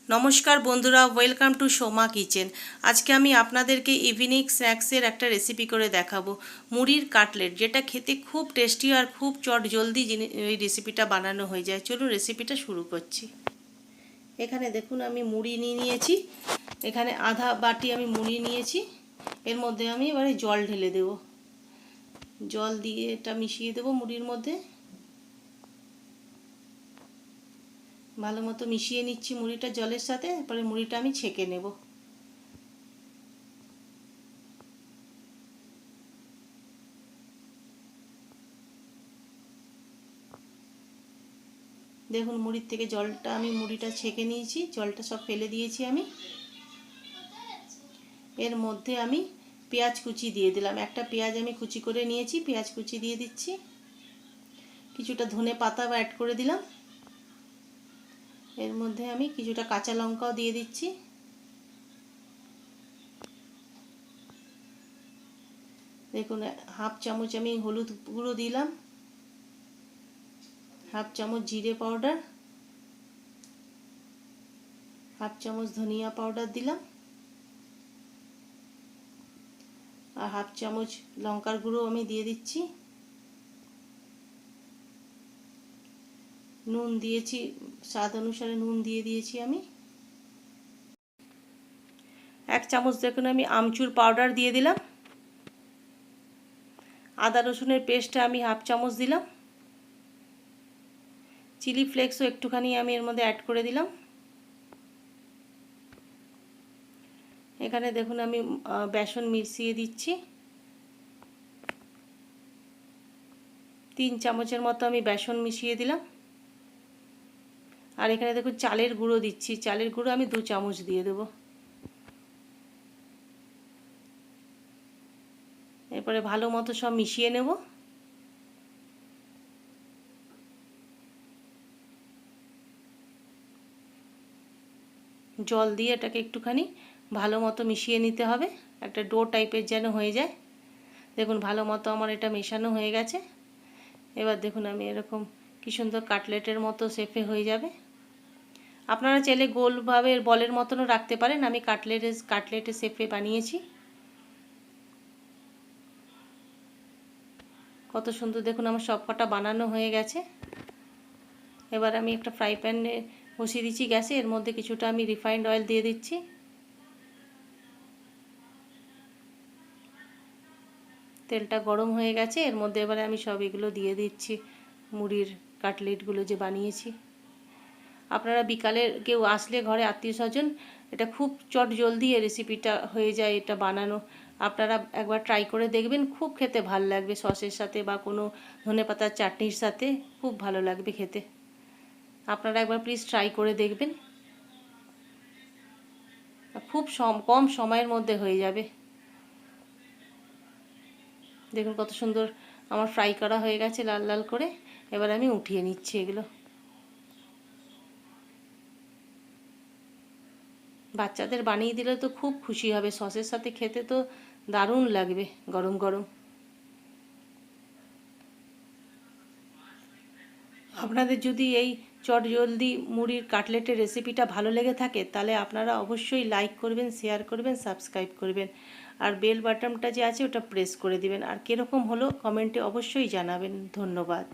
নমস্কার বন্ধুরা, welcome to Soma kitchen. আজকে আমি আপনাদেরকে ইভিনিং স্ন্যাক্সের একটা রেসিপি করে দেখাবো, মুড়ির কাটলেট, যেটা খেতে খুব টেস্টি আর খুব চট জলদি এই রেসিপিটা বানানো হয়ে যায়। চলুন রেসিপিটা শুরু করছি। এখানে দেখুন আমি মুড়ি নিয়ে নিয়েছি, এখানে আধা বাটি আমি মুড়ি নিয়েছি। এর মধ্যে আমি এবারে জল ঢেলে দেব, জল দিয়ে এটা মিশিয়ে দেবো মুড়ির মধ্যে। ভালো মতো মিশিয়ে নিচ্ছি মুড়িটা জলের সাথে। এরপরে মুড়িটা আমি ছেঁকে নেব। দেখুন মুড়ির থেকে জলটা আমি মুড়িটা ছেঁকে নিয়েছি, জলটা সব ফেলে দিয়েছি আমি। এর মধ্যে আমি পেঁয়াজ কুচি দিয়ে দিলাম, একটা পেঁয়াজ আমি কুচি করে নিয়েছি, পেঁয়াজ কুচি দিয়ে দিচ্ছি। কিছুটা ধনে পাতা অ্যাড করে দিলাম। এর মধ্যে আমি কিছুটা কাঁচা লঙ্কাও দিয়ে দিচ্ছি। দেখুন হাফ চামচ আমি হলুদ গুঁড়ো দিলাম, হাফ চামচ জিরে পাউডার, হাফ চামচ ধনিয়া পাউডার দিলাম, আর হাফ চামচ লঙ্কার গুঁড়ো আমি দিয়ে দিচ্ছি। নুন দিয়েছি, স্বাদ অনুসারে নুন দিয়ে দিয়েছি আমি। এক চামচ দেখুন আমি আমচুর পাউডার দিয়ে দিলাম। আদা রসুনের পেস্টটা আমি হাফ চামচ দিলাম। চিলি ফ্লেক্সও একটুখানি আমি এর মধ্যে অ্যাড করে দিলাম। এখানে দেখুন আমি বেসন মিশিয়ে দিচ্ছি, 3 চামচের মতো আমি বেসন মিশিয়ে দিলাম। আর এখানে দেখুন চালের গুঁড়ো দিচ্ছি, চালের গুঁড়ো আমি 2 চামচ দিয়ে দেব। এরপরে ভালো মতো সব মিশিয়ে নেব। জল দিয়ে এটাকে একটুখানি ভালো মতো মিশিয়ে নিতে হবে, একটা ডো টাইপের যেন হয়ে যায়। দেখুন ভালো মতো আমার এটা মেশানো হয়ে গেছে। এবার দেখুন আমি এরকম কি সুন্দর কাটলেটের মতো শেপে হয়ে যাবে। আপনারা চাইলে গোলভাবে বলের মতনও রাখতে পারেন, আমি কাটলেটের শেপে বানিয়েছি। কত সুন্দর দেখুন আমার সব কটা বানানো হয়ে গেছে। এবার আমি একটা ফ্রাই প্যানে বসিয়ে দিচ্ছি গ্যাসে, এর মধ্যে কিছুটা আমি রিফাইন্ড অয়েল দিয়ে দিচ্ছি। তেলটা গরম হয়ে গেছে, এর মধ্যে এবারে আমি সব এগুলো দিয়ে দিচ্ছি, মুড়ির কাটলেটগুলো যে বানিয়েছি। আপনারা বিকালে কেউ আসলে ঘরে আত্মীয় স্বজন, এটা খুব চট জলদি এই রেসিপিটা হয়ে যায় এটা বানানো। আপনারা একবার ট্রাই করে দেখবেন, খুব খেতে ভালো লাগবে, সসের সাথে বা কোনো ধনেপাতার চাটনির সাথে খুব ভালো লাগবে খেতে। আপনারা একবার প্লিজ ট্রাই করে দেখবেন, খুব কম সময়ের মধ্যে হয়ে যাবে। দেখুন কত সুন্দর আমার ফ্রাই করা হয়ে গেছে লাল লাল করে। এবার আমি উঠিয়ে নিচ্ছি এগুলো। বাচ্চাদের বানিয়ে দিলে তো খুব খুশি হবে, সসের সাথে খেতে তো দারুণ লাগবে গরম গরম। আপনাদের যদি এই চটজলদি মুড়ির কাটলেটের রেসিপিটা ভালো লেগে থাকে, তাহলে আপনারা অবশ্যই লাইক করবেন, শেয়ার করবেন, সাবস্ক্রাইব করবেন, আর বেল বাটনটা যে আছে ওটা প্রেস করে দিবেন। আর কীরকম হলো কমেন্টে অবশ্যই জানাবেন। ধন্যবাদ।